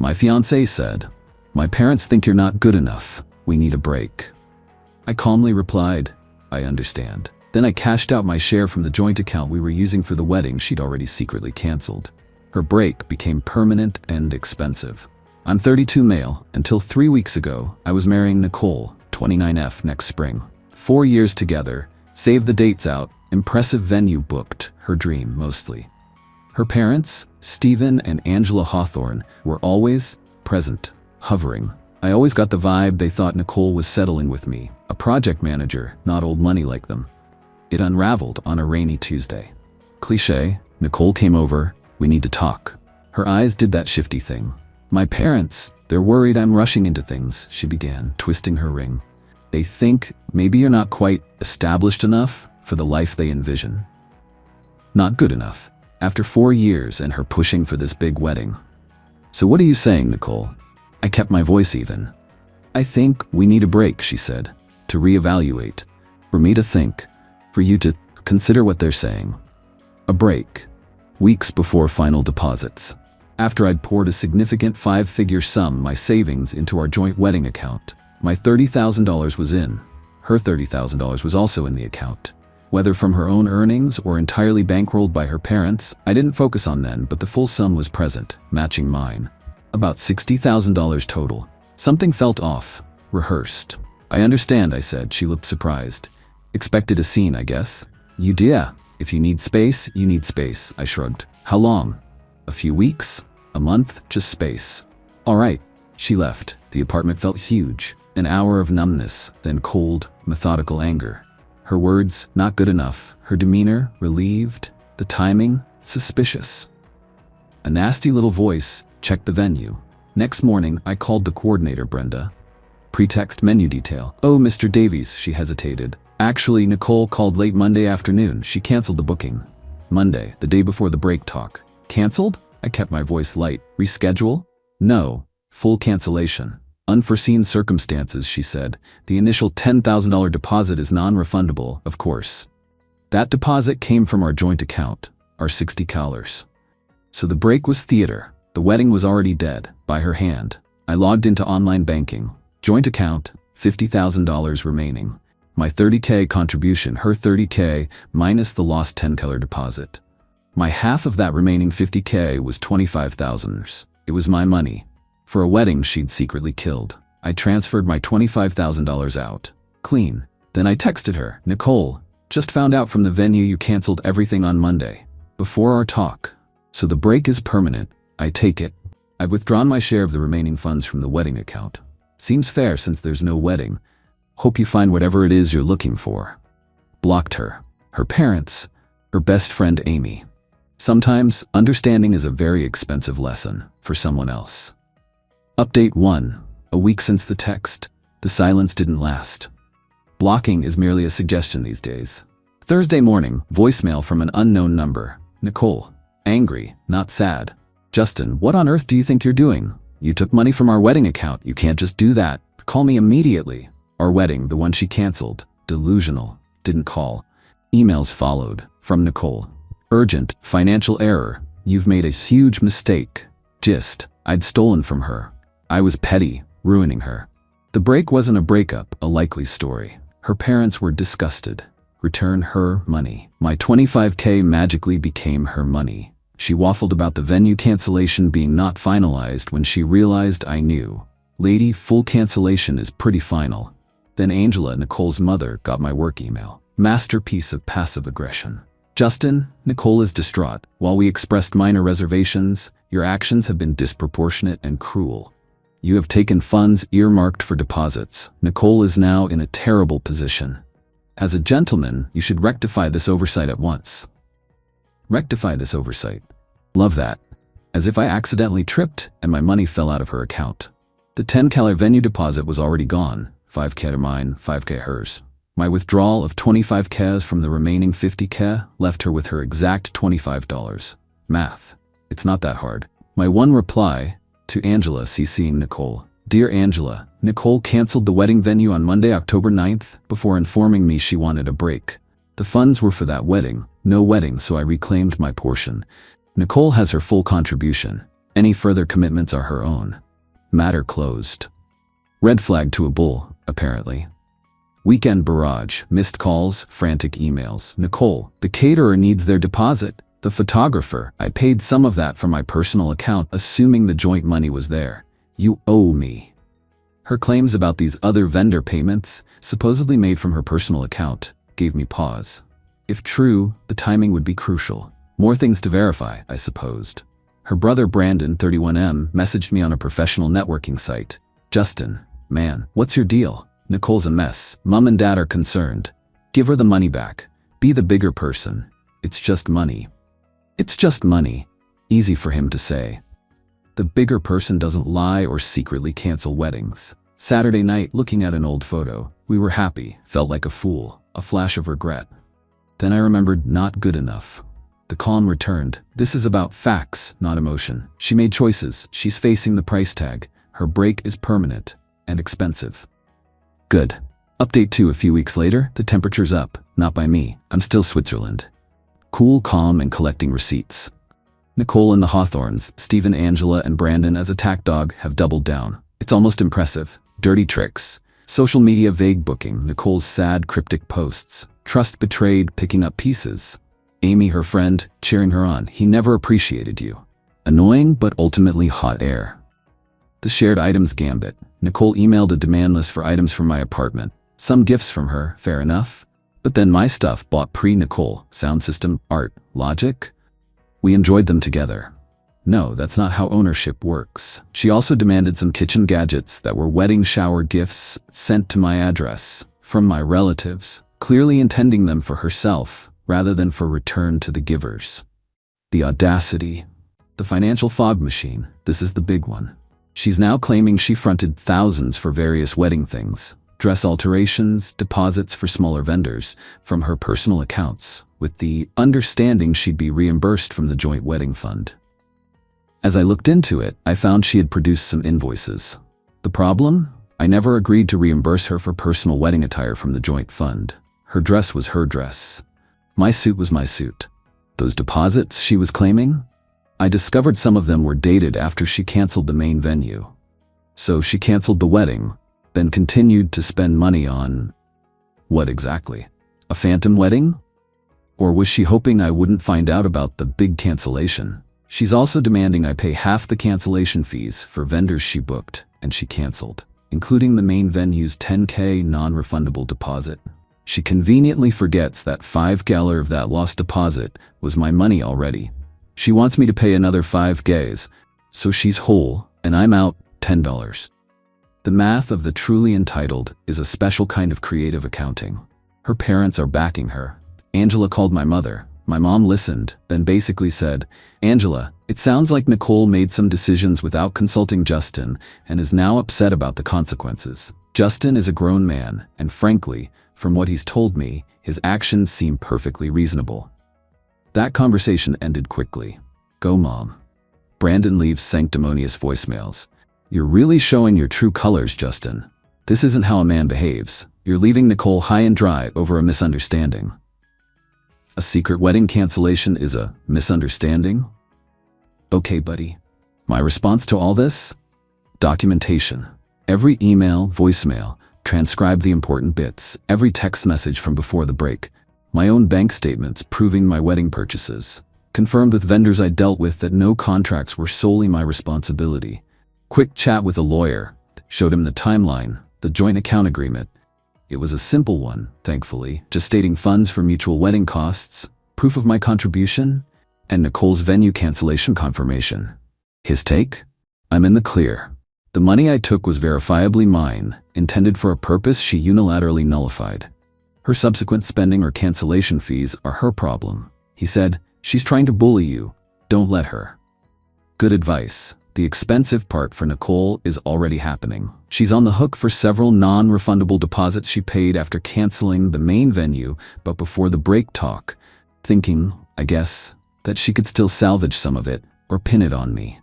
My fiancé said, "My parents think you're not good enough. We need a break." I calmly replied, "I understand." Then I cashed out my share from the joint account we were using for the wedding she'd already secretly canceled. Her break became permanent and expensive. I'm 32 male. Until 3 weeks ago, I was marrying Nicole, 29F, next spring. 4 years together, save the dates out, impressive venue booked, her dream mostly. Her parents, Stephen and Angela Hawthorne, were always present, hovering. I always got the vibe they thought Nicole was settling with me, a project manager, not old money like them. It unraveled on a rainy Tuesday. Cliché, Nicole came over, "We need to talk." Her eyes did that shifty thing. "My parents, they're worried I'm rushing into things," she began, twisting her ring. "They think maybe you're not quite established enough for the life they envision. Not good enough, after 4 years and her pushing for this big wedding." "So what are you saying, Nicole?" I kept my voice even. "I think we need a break," she said, "to reevaluate. For me to think. For you to consider what they're saying." A break. Weeks before final deposits. After I'd poured a significant 5-figure sum, my savings, into our joint wedding account. My $30,000 was in. Her $30,000 was also in the account. Whether from her own earnings or entirely bankrolled by her parents, I didn't focus on then, but the full sum was present, matching mine. About $60,000 total. Something felt off, rehearsed. "I understand," I said. She looked surprised. "Expected a scene, I guess." "Yeah. If you need space, you need space," I shrugged. "How long? A few weeks? A month? Just space." "All right." She left. The apartment felt huge. An hour of numbness, then cold, methodical anger. Her words, not good enough. Her demeanor, relieved. The timing, suspicious. A nasty little voice, check the venue. Next morning, I called the coordinator, Brenda. Pretext, menu detail. "Oh, Mr. Davies," she hesitated. "Actually, Nicole called late Monday afternoon. She canceled the booking." Monday, the day before the break talk. "Canceled?" I kept my voice light. "Reschedule?" "No. Full cancellation. Unforeseen circumstances," she said. "The initial $10,000 deposit is non-refundable, of course." That deposit came from our joint account, our $60. So the break was theater. The wedding was already dead, by her hand. I logged into online banking. Joint account, $50,000 remaining. My $30K contribution, her $30K, minus the lost $10 deposit. My half of that remaining $50K was $25,000. It was my money. For a wedding she'd secretly killed. I transferred my $25,000 out. Clean. Then I texted her, "Nicole, just found out from the venue you canceled everything on Monday. Before our talk. So the break is permanent. I take it. I've withdrawn my share of the remaining funds from the wedding account. Seems fair since there's no wedding. Hope you find whatever it is you're looking for." Blocked her. Her parents. Her best friend Amy. Sometimes, understanding is a very expensive lesson for someone else. Update 1. A week since the text. The silence didn't last. Blocking is merely a suggestion these days. Thursday morning, voicemail from an unknown number. "Nicole. Angry, not sad. Justin, what on earth do you think you're doing? You took money from our wedding account. You can't just do that. Call me immediately." Our wedding, the one she canceled. Delusional. Didn't call. Emails followed. From Nicole. Urgent, financial error. You've made a huge mistake. Gist. I'd stolen from her. I was petty, ruining her. The break wasn't a breakup, a likely story. Her parents were disgusted. Return her money. My $25K magically became her money. She waffled about the venue cancellation being not finalized when she realized I knew. "Lady, full cancellation is pretty final." Then Angela, Nicole's mother, got my work email. Masterpiece of passive aggression. "Justin, Nicole is distraught. While we expressed minor reservations, your actions have been disproportionate and cruel. You have taken funds earmarked for deposits. Nicole is now in a terrible position. As a gentleman, you should rectify this oversight at once." Rectify this oversight. Love that. As if I accidentally tripped and my money fell out of her account. The $10K venue deposit was already gone. $5K mine, $5K hers. My withdrawal of $25K from the remaining $50K left her with her exact $25. Math. It's not that hard. My one reply to Angela CCing Nicole. "Dear Angela, Nicole canceled the wedding venue on Monday, October 9th, before informing me she wanted a break. The funds were for that wedding. No wedding, so I reclaimed my portion. Nicole has her full contribution. Any further commitments are her own. Matter closed. Red flag to a bull, apparently. Weekend barrage, missed calls, frantic emails. Nicole, the caterer needs their deposit. The photographer, I paid some of that from my personal account, assuming the joint money was there. You owe me. Her claims about these other vendor payments, supposedly made from her personal account, gave me pause. If true, the timing would be crucial. More things to verify, I supposed. Her brother Brandon, 31M, messaged me on a professional networking site. Justin, man, what's your deal? Nicole's a mess. Mom and Dad are concerned. Give her the money back. Be the bigger person. It's just money. It's just money. Easy for him to say. The bigger person doesn't lie or secretly cancel weddings. Saturday night, looking at an old photo, we were happy, felt like a fool, a flash of regret. Then I remembered not good enough. The calm returned. This is about facts, not emotion. She made choices. She's facing the price tag. Her break is permanent and expensive. Good. Update 2 a few weeks later, the temperature's up. Not by me. I'm still Switzerland. Cool, calm, and collecting receipts. Nicole and the Hawthorns, Stephen, Angela, and Brandon as attack dog have doubled down. It's almost impressive. Dirty tricks. Social media vague booking. Nicole's sad, cryptic posts. Trust betrayed, picking up pieces. Amy, her friend, cheering her on. He never appreciated you. Annoying, but ultimately hot air. The shared items gambit. Nicole emailed a demand list for items from my apartment. Some gifts from her, fair enough. But then my stuff bought pre-Nicole. Sound system, art, logic. We enjoyed them together. No, that's not how ownership works. She also demanded some kitchen gadgets that were wedding shower gifts sent to my address from my relatives, clearly intending them for herself rather than for return to the givers. The audacity. The financial fog machine. This is the big one. She's now claiming she fronted thousands for various wedding things, dress alterations, deposits for smaller vendors, from her personal accounts, with the understanding she'd be reimbursed from the joint wedding fund. As I looked into it, I found she had produced some invoices. The problem? I never agreed to reimburse her for personal wedding attire from the joint fund. Her dress was her dress. My suit was my suit. Those deposits she was claiming? I discovered some of them were dated after she canceled the main venue. So she canceled the wedding, then continued to spend money on… what exactly? A phantom wedding? Or was she hoping I wouldn't find out about the big cancellation? She's also demanding I pay half the cancellation fees for vendors she booked and she canceled, including the main venue's $10K non-refundable deposit. She conveniently forgets that $5 of that lost deposit was my money already. She wants me to pay another $5, so she's whole and I'm out $10. The math of the truly entitled is a special kind of creative accounting. Her parents are backing her. Angela called my mother. My mom listened, then basically said, Angela, it sounds like Nicole made some decisions without consulting Justin and is now upset about the consequences. Justin is a grown man, and frankly, from what he's told me, his actions seem perfectly reasonable. That conversation ended quickly. Go, Mom. Brandon leaves sanctimonious voicemails. You're really showing your true colors, Justin. This isn't how a man behaves. You're leaving Nicole high and dry over a misunderstanding. A secret wedding cancellation is a misunderstanding? Okay, buddy. My response to all this? Documentation. Every email, voicemail, transcribe the important bits, every text message from before the break, my own bank statements proving my wedding purchases, confirmed with vendors I dealt with that no contracts were solely my responsibility. Quick chat with a lawyer, showed him the timeline, the joint account agreement. It was a simple one, thankfully, just stating funds for mutual wedding costs, proof of my contribution, and Nicole's venue cancellation confirmation. His take? I'm in the clear. The money I took was verifiably mine, intended for a purpose she unilaterally nullified. Her subsequent spending or cancellation fees are her problem. He said, she's trying to bully you. Don't let her. Good advice. The expensive part for Nicole is already happening. She's on the hook for several non-refundable deposits she paid after canceling the main venue, but before the break talk, thinking, I guess, that she could still salvage some of it or pin it on me.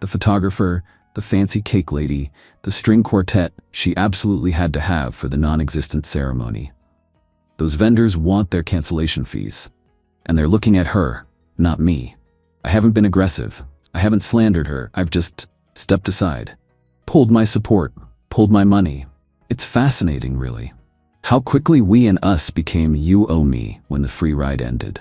The photographer, the fancy cake lady, the string quartet she absolutely had to have for the non-existent ceremony. Those vendors want their cancellation fees. And they're looking at her, not me. I haven't been aggressive. I haven't slandered her, I've just stepped aside. Pulled my support, pulled my money. It's fascinating, really. How quickly we and us became you owe me when the free ride ended.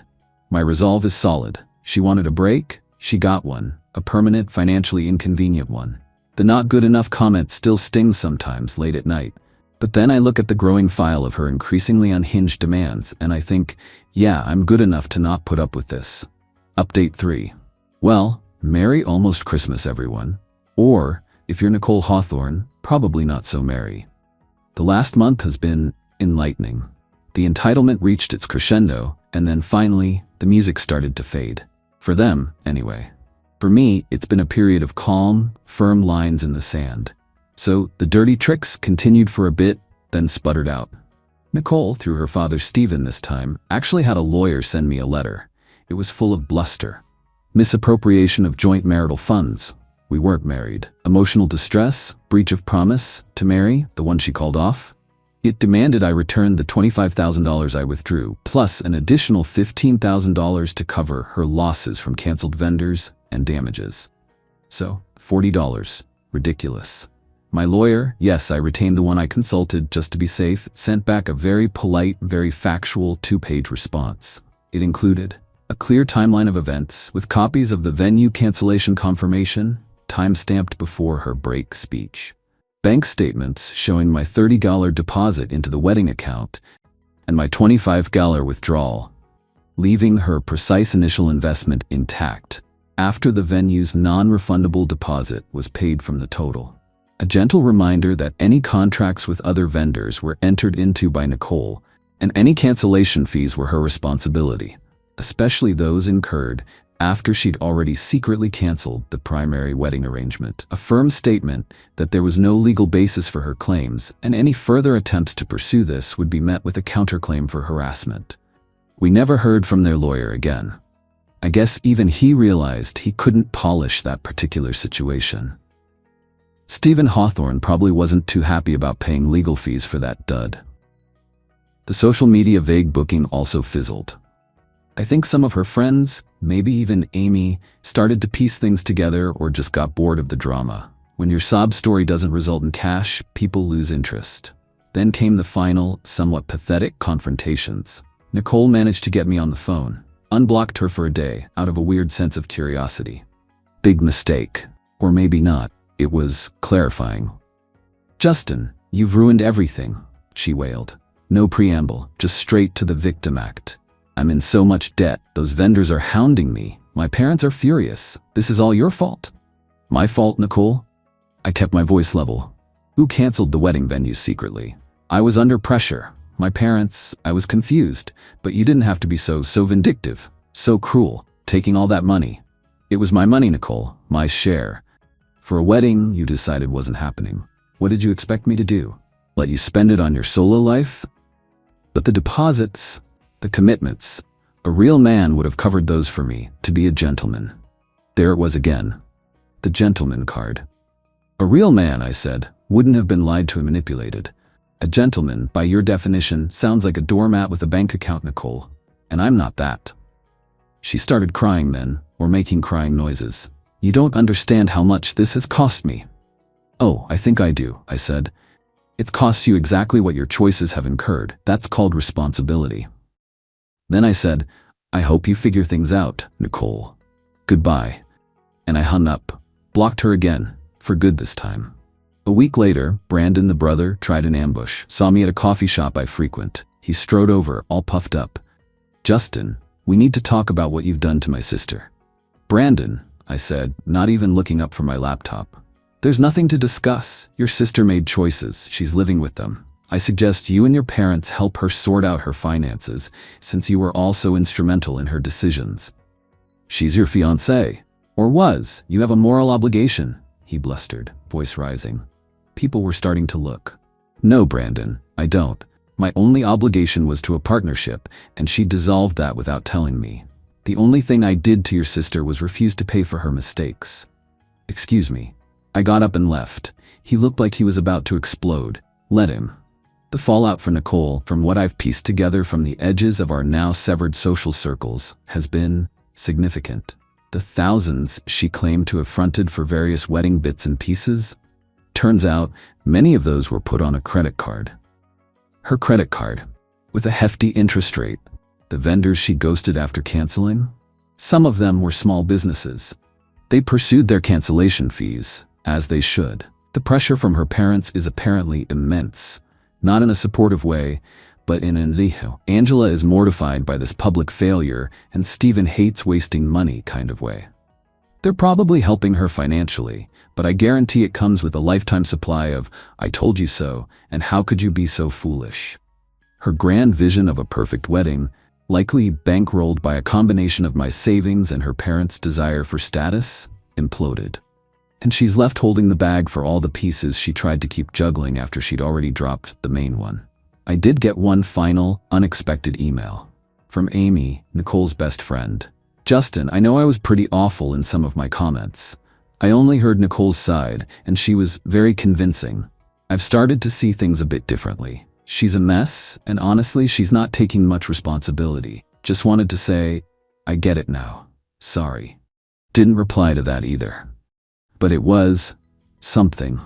My resolve is solid. She wanted a break, she got one, a permanent, financially inconvenient one. The not good enough comment still stings sometimes late at night. But then I look at the growing file of her increasingly unhinged demands and I think, yeah, I'm good enough to not put up with this. Update 3. Well, Merry almost Christmas, everyone. Or, if you're Nicole Hawthorne, probably not so merry. The last month has been enlightening. The entitlement reached its crescendo, and then finally, the music started to fade. For them, anyway. For me, it's been a period of calm, firm lines in the sand. So, the dirty tricks continued for a bit, then sputtered out. Nicole, through her father Stephen this time, actually had a lawyer send me a letter. It was full of bluster. Misappropriation of joint marital funds. We weren't married. Emotional distress, breach of promise, to marry, the one she called off. It demanded I return the $25,000 I withdrew, plus an additional $15,000 to cover her losses from canceled vendors and damages. So, $40. Ridiculous. My lawyer, yes, I retained the one I consulted just to be safe, sent back a very polite, very factual 2-page response. It included a clear timeline of events with copies of the venue cancellation confirmation, time-stamped before her break speech. Bank statements showing my $30 deposit into the wedding account and my $25 withdrawal, leaving her precise initial investment intact after the venue's non-refundable deposit was paid from the total. A gentle reminder that any contracts with other vendors were entered into by Nicole, and any cancellation fees were her responsibility, especially those incurred after she'd already secretly canceled the primary wedding arrangement. A firm statement that there was no legal basis for her claims, and any further attempts to pursue this would be met with a counterclaim for harassment. We never heard from their lawyer again. I guess even he realized he couldn't polish that particular situation. Stephen Hawthorne probably wasn't too happy about paying legal fees for that dud. The social media vague booking also fizzled. I think some of her friends, maybe even Amy, started to piece things together or just got bored of the drama. When your sob story doesn't result in cash, people lose interest. Then came the final, somewhat pathetic confrontations. Nicole managed to get me on the phone, unblocked her for a day out of a weird sense of curiosity. Big mistake. Or maybe not. It was clarifying. "Justin, you've ruined everything," she wailed. No preamble, just straight to the victim act. "I'm in so much debt, those vendors are hounding me. My parents are furious. This is all your fault." "My fault, Nicole?" I kept my voice level. "Who canceled the wedding venue secretly? I was under pressure. My parents, I was confused, but you didn't have to be so vindictive, so cruel, taking all that money. It was my money, Nicole, my share. For a wedding you decided wasn't happening. What did you expect me to do? Let you spend it on your solo life? But the deposits, the commitments, a real man would have covered those for me, to be a gentleman." There it was again. The gentleman card. "A real man," I said, "wouldn't have been lied to and manipulated. A gentleman, by your definition, sounds like a doormat with a bank account, Nicole. And I'm not that." She started crying then, or making crying noises. "You don't understand how much this has cost me." "Oh, I think I do," I said. "It's cost you exactly what your choices have incurred. That's called responsibility." Then I said, "I hope you figure things out, Nicole. Goodbye." And I hung up, blocked her again, for good this time. A week later, Brandon, the brother, tried an ambush, saw me at a coffee shop I frequent. He strode over, all puffed up. "Justin, we need to talk about what you've done to my sister." "Brandon," I said, not even looking up from my laptop. "There's nothing to discuss. Your sister made choices. She's living with them. I suggest you and your parents help her sort out her finances, since you were all so instrumental in her decisions." "She's your fiancée. Or was. You have a moral obligation," he blustered, voice rising. People were starting to look. "No, Brandon, I don't. My only obligation was to a partnership, and she dissolved that without telling me. The only thing I did to your sister was refuse to pay for her mistakes." "Excuse me." I got up and left. He looked like he was about to explode. Let him. The fallout for Nicole, from what I've pieced together from the edges of our now severed social circles, has been significant. The thousands she claimed to have fronted for various wedding bits and pieces? Turns out, many of those were put on a credit card. Her credit card, with a hefty interest rate. The vendors she ghosted after canceling? Some of them were small businesses. They pursued their cancellation fees, as they should. The pressure from her parents is apparently immense, not in a supportive way, but in an Angela is mortified by this public failure and Stephen hates wasting money kind of way. They're probably helping her financially, but I guarantee it comes with a lifetime supply of "I told you so" and "how could you be so foolish." Her grand vision of a perfect wedding, likely bankrolled by a combination of my savings and her parents' desire for status, imploded. And she's left holding the bag for all the pieces she tried to keep juggling after she'd already dropped the main one. I did get one final, unexpected email. From Amy, Nicole's best friend. "Justin, I know I was pretty awful in some of my comments. I only heard Nicole's side, and she was very convincing. I've started to see things a bit differently. She's a mess, and honestly, she's not taking much responsibility. Just wanted to say, I get it now. Sorry." Didn't reply to that either. But it was something.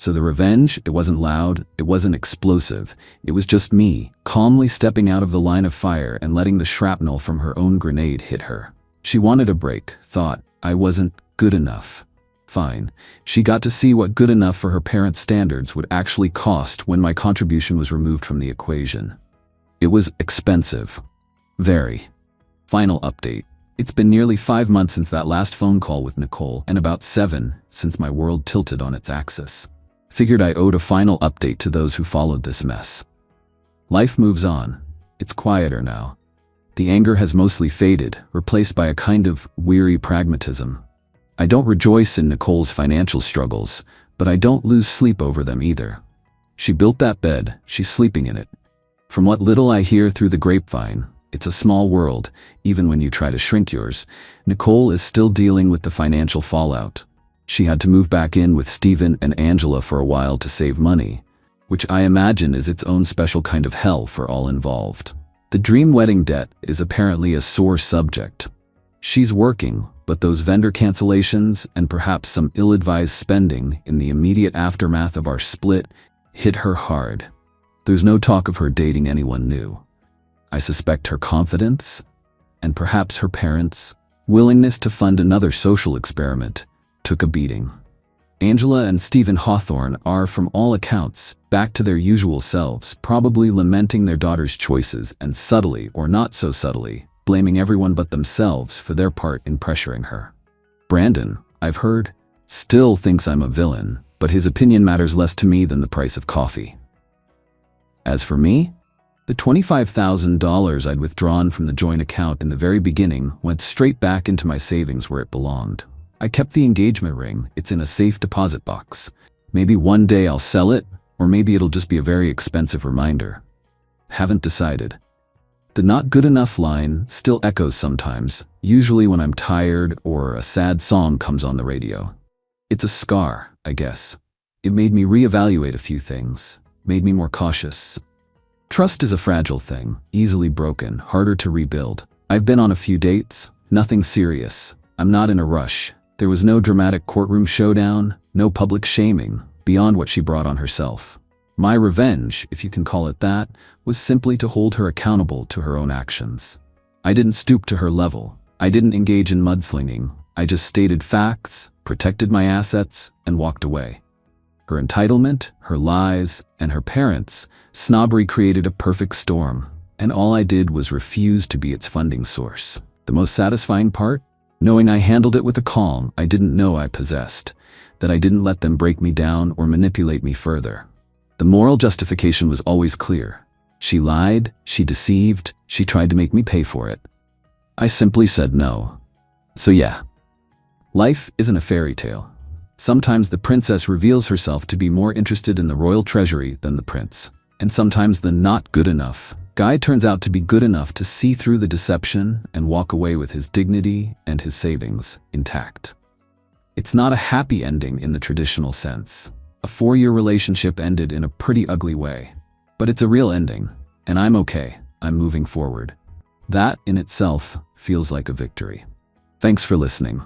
So the revenge, it wasn't loud, it wasn't explosive. It was just me, calmly stepping out of the line of fire and letting the shrapnel from her own grenade hit her. She wanted a break, thought I wasn't good enough. Fine. She got to see what good enough for her parents' standards would actually cost when my contribution was removed from the equation. It was expensive. Very. Final update. It's been nearly 5 months since that last phone call with Nicole, and about 7 since my world tilted on its axis. Figured I owed a final update to those who followed this mess. Life moves on. It's quieter now. The anger has mostly faded, replaced by a kind of weary pragmatism. I don't rejoice in Nicole's financial struggles, but I don't lose sleep over them either. She built that bed, she's sleeping in it. From what little I hear through the grapevine, it's a small world, even when you try to shrink yours. Nicole is still dealing with the financial fallout. She had to move back in with Stephen and Angela for a while to save money, which I imagine is its own special kind of hell for all involved. The dream wedding debt is apparently a sore subject. She's working, but those vendor cancellations and perhaps some ill-advised spending in the immediate aftermath of our split hit her hard. There's no talk of her dating anyone new. I suspect her confidence, and perhaps her parents' willingness to fund another social experiment, took a beating. Angela and Stephen Hawthorne are, from all accounts, back to their usual selves, probably lamenting their daughter's choices and subtly, or not so subtly, blaming everyone but themselves for their part in pressuring her. Brandon, I've heard, still thinks I'm a villain, but his opinion matters less to me than the price of coffee. As for me, the $25,000 I'd withdrawn from the joint account in the very beginning went straight back into my savings where it belonged. I kept the engagement ring, it's in a safe deposit box. Maybe one day I'll sell it, or maybe it'll just be a very expensive reminder. Haven't decided. The "not good enough" line still echoes sometimes, usually when I'm tired or a sad song comes on the radio. It's a scar, I guess. It made me reevaluate a few things, made me more cautious. Trust is a fragile thing, easily broken, harder to rebuild. I've been on a few dates, nothing serious. I'm not in a rush. There was no dramatic courtroom showdown, no public shaming, beyond what she brought on herself. My revenge, if you can call it that, was simply to hold her accountable to her own actions. I didn't stoop to her level. I didn't engage in mudslinging. I just stated facts, protected my assets, and walked away. Her entitlement, her lies, and her parents' snobbery created a perfect storm, and all I did was refuse to be its funding source. The most satisfying part? Knowing I handled it with a calm I didn't know I possessed, that I didn't let them break me down or manipulate me further. The moral justification was always clear. She lied, she deceived, she tried to make me pay for it. I simply said no. So yeah, life isn't a fairy tale. Sometimes the princess reveals herself to be more interested in the royal treasury than the prince. And sometimes the not good enough guy turns out to be good enough to see through the deception and walk away with his dignity and his savings intact. It's not a happy ending in the traditional sense. A 4-year relationship ended in a pretty ugly way. But it's a real ending, and I'm okay. I'm moving forward. That, in itself, feels like a victory. Thanks for listening.